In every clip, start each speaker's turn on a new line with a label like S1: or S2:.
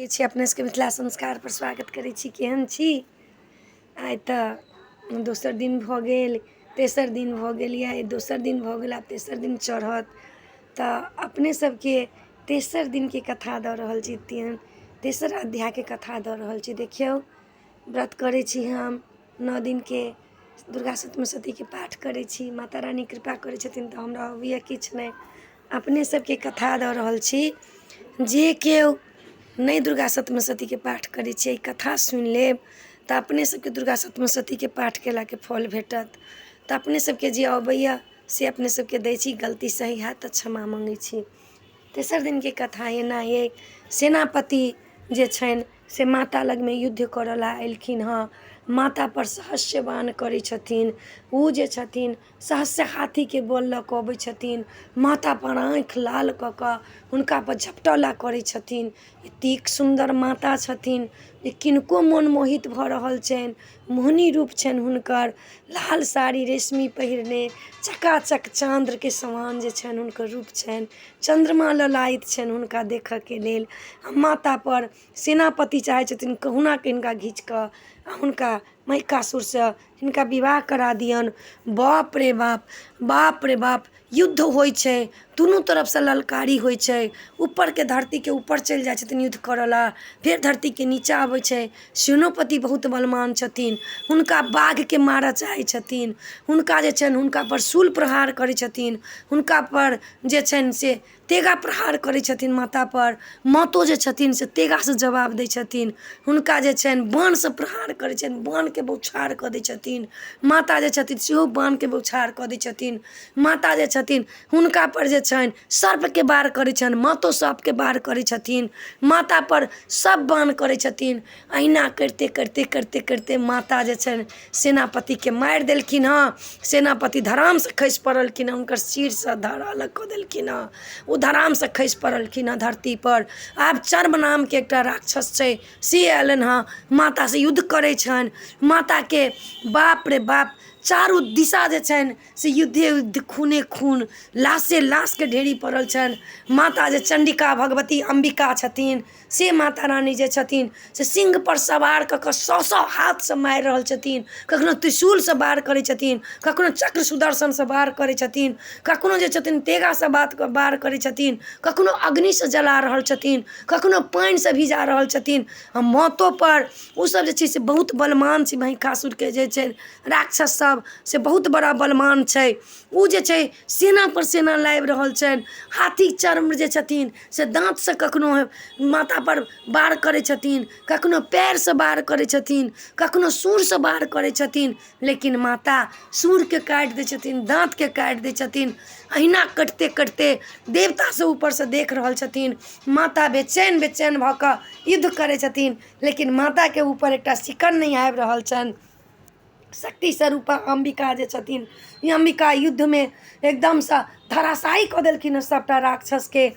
S1: के छी अपने सबके मिथिला संस्कार पर स्वागत करै छी। केहन छी? आइ तऽ दोसर दिन भऽ गेल, तेसर दिन भऽ गेल, या दोसर दिन भऽ गेल, आब तेसर दिन चढ़त। तऽ अपने सबके तेसर दिन के कथा दऽ रहल छी, तेसर अध्याय के कथा दऽ रहल छी। देखियौ, व्रत करै छी हम 9 दिन के, दुर्गा सप्तशती के पाठ करै छी। माता रानी कृपा करै छथिन तऽ हमरा अबैया किछु नहि। अपने सबके कथा दऽ रहल छी। जे केओ नहीं दुर्गा सप्तशती के पाठ करै छै, कथा सुनि लेब तऽ अपने सबके दुर्गा सप्तशती के पाठ केला के फल भेटत। तऽ अपने सबके जे अबैया से अपने सबके दै छी। गलती सही हैत तऽ क्षमा मंगै छी। तेसर दिन के कथा एना अइ, सेनापति जे छनि से माता लग में युद्ध करऽ ला एलखिन हँ। माता पर सहस्य बाण करै छथिन। उ जे छथिन सहस्य हाथी के बल लऽ कऽ अबै छथिन। माता पर आँखि लाल कऽ कऽ हुनका पर झपटौला करै छथिन। एतेक सुन्दर माता छथिन जे किनको मोन मोहित भऽ रहल छनि। मोहनी रूप छनि हुनकर, लाल साड़ी रेशमी पहिरने, चकाचक चाँद्र के समान जे छनि हुनकर रूप छनि। चंद्रमा ललायत छनि हुनका देखऽ के लेल। माता पर सेनापति चाहै छथिन कहुना के हिनका घींच कऽ आ हुनका महिषासुर से हिनका विवाह करा दियन। बाप रे बाप, बाप रे बाप, युद्ध होइ छै, दुनू तरफ से ललकारी होइ छै। ऊपर के धरती के ऊपर चलि जाइ छथिन युद्ध करऽ ला, फेर धरती के नीचा आबै छै। सेनापति बहुत बलवान छथिन, हुनका बाघ के मारऽ चाहै छथिन। हुनका जे छनि हुनका पर शूल प्रहार करै छथिन। हुनका पर जे छनि से तेगा प्रहार करै छथिन माता पर। मातो जे छथिन से तेगा से जवाब दै छथिन। हुनका जे छनि बाण से प्रहार करै छनि, बाण के बौछार कऽ दै छथिन। माता जे छथिन सेहो बाण के बौछार कऽ दै छथिन। माता जे छथिन हुनका पर जे छनि सर्प के वार करै छनि, मातो सर्प के वार करै छथिन। माता पर सब बाण करै छथिन। अहिना करते करते करते करते माता जे छनि सेनापति के मारि देलखिन हँ। सेनापति धड़ाम से खसि पड़लखिन हँ, हुनकर सिर से धड़ अलग कऽ देलखिन हँ। ओ धड़ाम से खसि पड़लखिन हँ धरती पर। आब चर्म नाम के एकटा राक्षस छै से अयलनि हँ, माता से युद्ध करै छनि। माता के बाप रे बाप, चारू दिशा जे छनि से युद्धे युद्ध, खूने खून, लाशे लाश के ढेरी पड़ल छनि। माता जे चंडिका भगवती अंबिका छथिन से माता रानी जे छथिन से सिंह पर सवार कऽ कऽ 100 हाथ से मारि रहल छथिन। कखनो त्रिशूल से वार करै छथिन, कखनो चक्र सुदर्शन से वार करै छथिन, कखनो जे छथिन तेगा से वार करै छथिन, कखनो अग्नि से जला रहल छथिन, कखनो पानि से भिजा रहल छथिन। मातो पर उ सब जे छै से बहुत बलवान छै। महिषासुर के जे छै राक्षस सब से बहुत बड़ा बलवान छै। उ जे छै सेना पर सेना लाबि रहल छनि। हाथी चर्म जे छथिन से दाँत से कखनो माता पर वार करै छथिन, कखनो पैर से वार करै छथिन, कखनो सूंड से वार करै छथिन। लेकिन माता सूंड के काटि दै छथिन, दाँत के काटि दै छथिन। अहिना कटते कटते देवता से ऊपर से देख रहल छथिन। माता बेचैन बेचैन भऽ कऽ युद्ध करै छथिन, लेकिन माता के ऊपर एकटा शिकन नहीं आबि रहल छनि। शक्ति स्वरूपा अंबिका जे छथिन, ई अंबिका युद्ध में एकदम से धराशायी कऽ देलखिन सबटा राक्षस के।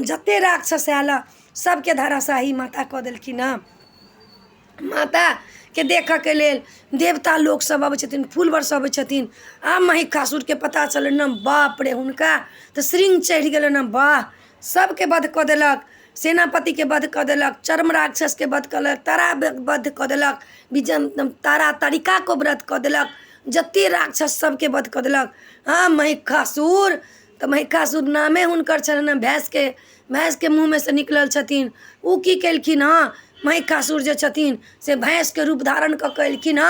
S1: जते राक्षस आयल सबके धराशायी माता कऽ देलखिन हँ। माता के देखऽ के लेल देवता लोक सब अबै छथिन, फूल बरसबै छथिन। आब महिषासुर के पता चलल न, बाप रे, हुनका तऽ श्रृंग चढ़ि गेलन हँ। वाह, सबके वध कऽ देलक। सेनापति के वध कऽ देलक, चर्म राक्षस के वध कऽ देलक, तारा वध कऽ देलक, तारा तारिका को व्रत कऽ देलक, जते राक्षस सबके वध कऽ देलक। हाँ, महिषासुर तऽ महिषासुर नामे हुनकर छलनि। भैंस के मुँह में से निकलल छथिन। उ की केलखिन हँ, महिषासुर जे छथिन से भैंस के रूप धारण कऽ के एलखिन हँ।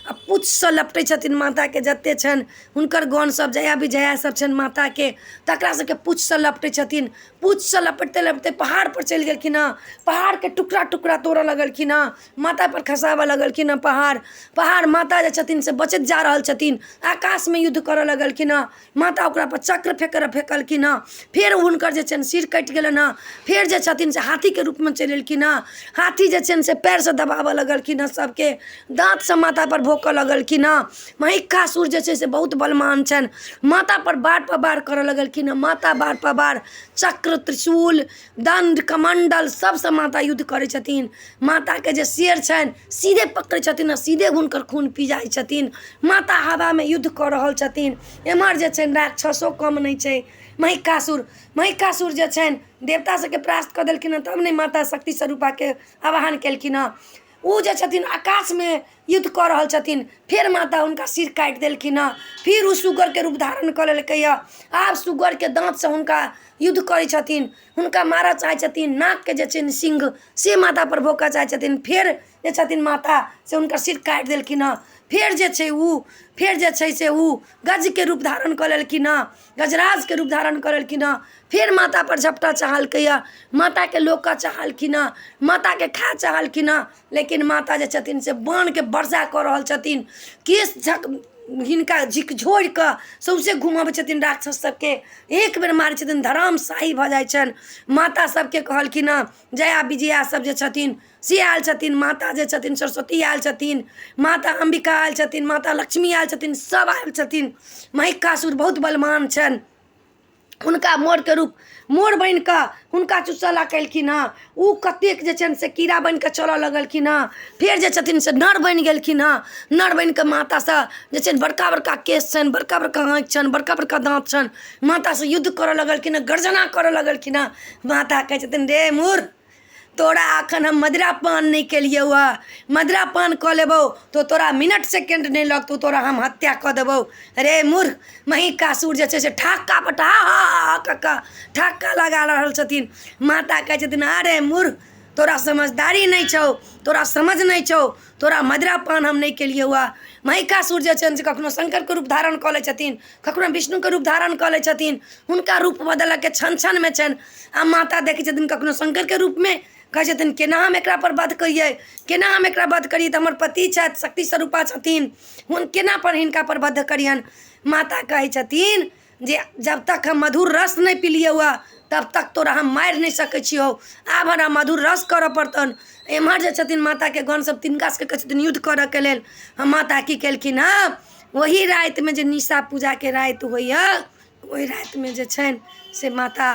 S1: आ पुच्छ से लपटै छथिन माता के, जते छनि हुनकर गण सब, जया विजया सब छनि माता के, तकरा सबके पुच्छ से लपटै छथिन। पुच्छ से लपटते लपटते पहाड़ पर चलि गेलखिन हँ। पहाड़ के टुकड़ा टुकड़ा तोड़ऽ लगलखिन हँ, माता पर खसाबऽ लगलखिन हँ। पहाड़ माता जे छथिन से बचत जा रहल छथिन। आकाश में युद्ध करऽ लगलखिन हँ। माता ओकरा पर चक्र फेंकलखिन हँ। फेर हुनकर जे छनि सिर कटि गेलनि हँ। फेर जे छथिन से हाथी के रूप में चलि एलखिन हँ। हाथी जे छनि से पैर से दबावऽ लगलखिन हँ सबके, दाँत से माता पर भोंकऽ लगलखिन हँ। महिषासुर जे छै से बहुत बलवान छनि। माता पर वार करऽ लगलखिन हँ। माता वार पर वार, चक्र, त्रिशूल, दंड, कमंडल सबसे माता युद्ध करै छथिन। माता के जे शेर छनि सीधे पकड़ै छथिन आ सीधे हुनकर खून पी जाइ छथिन। माता हवा में युद्ध कऽ रहल छथिन। एम्हर जे छनि राक्षसो कम नहीं छै। महिषासुर जे छनि देवता सबके परास्त कऽ देलखिन हँ, तब ने माता शक्ति स्वरूपाके आवाहन केलखिन हँ। ओ जे छथिन आकाशमे युद्ध कऽ रहल छथिन, फेर माता हुनका सिर काटि देलखिन हँ। फिर ओ सुगरके रूप धारण कऽ लेलकै हँ। आब सुगरके दाँतसँ हुनका युद्ध करै छथिन, हुनका मारऽ चाहै छथिन। नाकके जे छनि सिंह से माता पर भोंकऽ चाहै छथिन। फेर जे छथिन माता से हुनकर सिर काटि देलखिन हँ। फेर जे छै से उ गजके रूप धारण कऽ लेलखिन हँ, गजराजके रूप धारण कऽ लेलखिन हँ। फेर माता पर झपटा चाहलकै हँ, माताके लोकऽ चाहलखिन हँ, माताके खा चाहलखिन हँ। लेकिन माता जे छथिन से बाणके वर्षा कऽ रहल छथिन। केश हिनका झिकझोरि कऽ सौंसे घुमबै छथिन राक्षस सबके। एक बेर मारै छथिन, धरामशाही भऽ जाइ छनि। माता सबके कहलखिन हँ, जया विजया सब जे छथिन से आयल छथिन, माता जे छथिन सरस्वती आयल छथिन, माता अंबिका आयल छथिन, माता लक्ष्मी आयल छथिन, सब आयल छथिन। महिषासुर बहुत बलवान छनि। हुनका मोरके रूप मोर बनि कऽ हुनका चुसला केलखिन हँ। ओ कतेक जे छनि से कीड़ा बनि कऽ चलऽ लगलखिन हँ। फेर जे छथिन से नर बनि गेलखिन हँ। नर बनि कऽ मातासँ जे छनि बड़का बड़का केश छनि, बड़का बड़का आँखि छनि, बड़का बड़का दाँत छनि, मातासँ युद्ध करऽ लगलखिन हँ, गर्जना करऽ लगलखिन हँ। माता कहै छथिन, रे मूर्ख, तोरा अखन हम मदिरा पान नहीं केलियौ हँ। मदिरा पान कऽ लेबौ तो तोरा मिनट सेकेंड नहीं लगतौ, तोरा हम हत्या कऽ देबौ। रे मूर्ख, महिषासुर जे छै से ठाक्का पर ठाक्का लगा रहल छथिन। माता कहै छथिन, अरे मूर्ख, तोरा समझदारी नहीं छौ, तोरा समझ नहीं छौ, तोरा मदिरा पान हम नहीं केलियौ हँ। महिषासुर जे छनि से कखनो शंकरके रूप धारण कऽ लै छथिन, कखनो विष्णुके रूप धारण कऽ लै छथिन। हुनका रूप बदलऽके क्षण में छनि। आ माता देखै छथिन कखनो शंकरके रूपमे, कहै छथिन केना हम एकरा पर वध करिए, केना हम एकरा वध करिए, तऽ हमर पति छथि, शक्ति स्वरूपा छथिन, हुन केना पर हिनका पर वध करियन। माता कहै छथिन जे जब तक हम मधुर रस नहीं पिलियौ हँ तब तक तोरा हम मारि नहीं सकै छियौ। आब हमरा मधुर रस करऽ पड़तन। एम्हर जे छथिन माताके गण सब तिनका सबके कहै छथिन युद्ध करऽके लेल। हम माता की केलखिन हँ, वही रातिमे जे निशा पूजाके राति होइए, ओहि रातिमे जे छनि से माता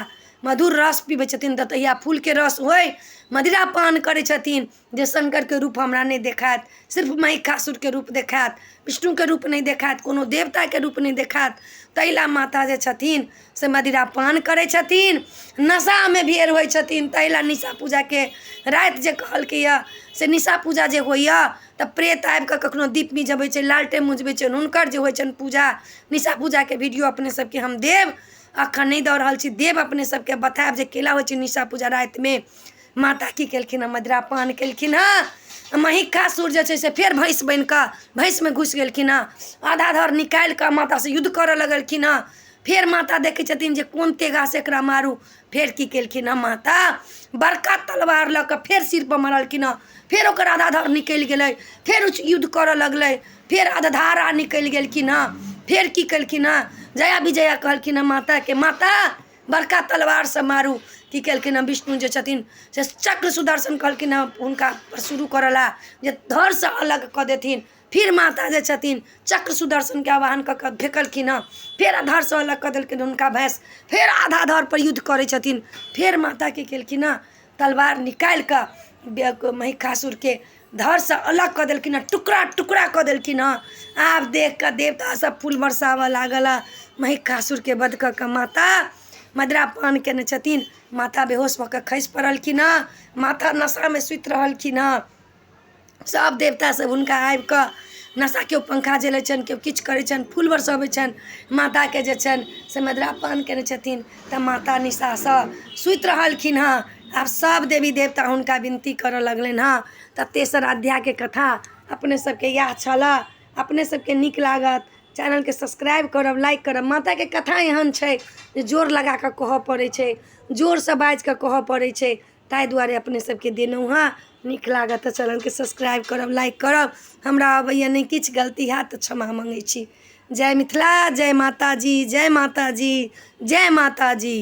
S1: मधुर रस पीबै छथिन, दतैया फूलके रस होइ, मदिरा पान करै छथिन। जे शंकरके रूप हमरा नहीं देखायत, सिर्फ महिषासुरके रूप देखायत, विष्णुके रूप नहीं देखायत, कोनो देवताके रूप नहीं देखायत। तैला माता जे छथिन से मदिरा पान करै छथिन, नशामे भेर होइ छथिन। तैला निशा पूजाके राति जे कहलकै यऽ से निशा पूजा जे होइए तऽ प्रेत आबि कऽ कखनो दीप मिझबै छै, लालटेन मुझबै छै, हुनकर जे होइ छनि पूजा, निशा पूजाके वीडियो अपने सबके हम देब, अखन नहीं दऽ रहल छी, देब अपने सबके बतायब जे केला होइ छै निशा पूजा रातिमे। माता की केलखिन हँ, मदिरा पान केलखिन हँ। महिषासुर जे छै से फेर भैंस बनि कऽ भैंसमे घुसि गेलखिन हँ। आधा धड़ निकालि कऽ मातासँ युद्ध करऽ लगलखिन हँ। फेर माता देखै छथिन जे कोन तेगा से एकरा मारू। फेर की केलखिन हँ, माता बड़का तलवार लऽ कऽ फेर सिर पर मारलखिन हँ। फेर ओकर आधा धड़ निकलि गेलै, फेर युद्ध करऽ लगलै, फेर अधधारा निकलि गेलखिन हँ। फेर की केलखिन हँ, जया विजया कहलखिन हँ माताके, माता बड़का तलवारसँ मारू। की केलखिन हँ, विष्णु जे छथिन से चक्र सुदर्शन कहलखिन हँ हुनका पर शुरू करऽ ला, जे धड़सँ अलग कऽ देथिन। फिर माता जे छथिन चक्र सुदर्शनके आवाहन कऽ कऽ फेंकलखिन हँ। फेर धड़सँ अलग कऽ देलखिन हुनका भैंस, फेर आधा धड़ पर युद्ध करै छथिन। फेर माता की केलखिन हँ, तलवार निकालि कऽ महिषासुरके धड़सँ अलग कऽ देलखिन हँ, टुकड़ा टुकड़ा कऽ देलखिन हँ। आब देख कऽ देवता सब फूल बरसावऽ लागल हँ। महिषासुरके वध कऽ कऽ माता मदिरा पान केने छथिन। माता बेहोश भऽ कऽ खसि पड़लखिन हँ। माता नशामे सुति रहलखिन हँ। सब देवता सब हुनका आबि कऽ नशा, केओ पंखा जलै छनि, केओ किछु करै छनि, फूल बरसबै छनि। माताके जे छनि से मदिरा पान केने छथिन तऽ माता निशासँ सुति रहलखिन हँ। आब सब देवी देवता हुनका विनती करऽ लगलनि हँ। तऽ तेसर अध्यायके कथा अपने सबके इएह छलऽ। अपने सबके नीक लागत चैनलके सब्सक्राइब करब, लाइक करब। माताके कथा एहन छै जे जोर लगा कऽ कहऽ पड़ै छै, जोरसँ बाजि कऽ कहऽ पड़ै छै। ताहि दुआरे अपने सबके देलहुँ हँ। नीक लागत तऽ चैनलके सब्सक्राइब करब, लाइक करब। हमरा अबैए नहि किछु, गलती हैत तऽ क्षमा मङ्गै छी। जय मिथिला, जय माता जी, जय माता जी, जय माता जी।